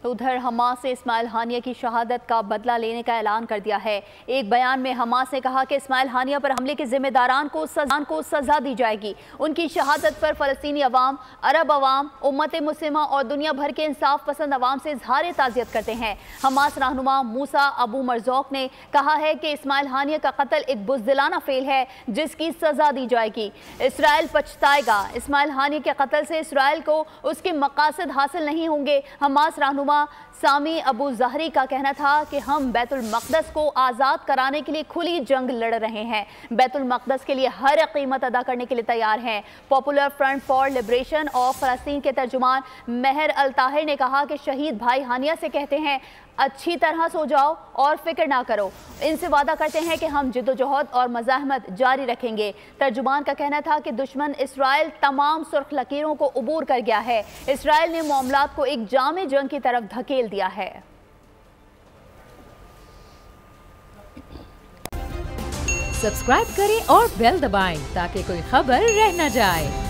उधर हमास ने इस्माइल हानिया की शहादत का बदला लेने का ऐलान कर दिया है। एक बयान में हमास ने कहा कि इस्माइल हानिया पर हमले के जिम्मेदारान को सजा दी जाएगी। उनकी शहादत पर फ़लस्तीनी अवाम, अरब अवाम, उम्मत मुस्लिमा और दुनिया भर के इंसाफ पसंद अवाम से इजहार ताज़ियत करते हैं। हमास रहनुमा मूसा अबू मरज़ूक ने कहा है कि इस्माइल हानिया का कत्ल एक बुज़दिलाना फेल है जिसकी सजा दी जाएगी। इसराइल पछताएगा। इस्माइल हानिया के कत्ल से इसराइल को उसके मकासद हासिल नहीं होंगे। हमास रहनुमा सामी अबू ज़हरी का कहना था कि हम बैतुल मक़दस को आज़ाद कराने के लिए खुली जंग लड़ रहे हैं, बैतुल मक़दस के लिए हर कीमत अदा करने के लिए तैयार हैं। Popular front for liberation of फ़लस्तीन के तर्जुमान महर अल ताहिर ने कहा कि शहीद भाई हानिया से कहते हैं अच्छी तरह सो जाओ और फिक्र ना करो। इनसे वादा करते हैं कि हम जिद्दोजहद और मज़ाहमत जारी रखेंगे। तर्जुमान का कहना था कि दुश्मन इसराइल तमाम सुर्ख लकीरों को उबूर कर गया है। इसराइल ने मामलात को एक जामे जंग की तरफ धकेल दिया है। सब्सक्राइब करें और बेल दबाएं ताकि कोई खबर रह न जाए।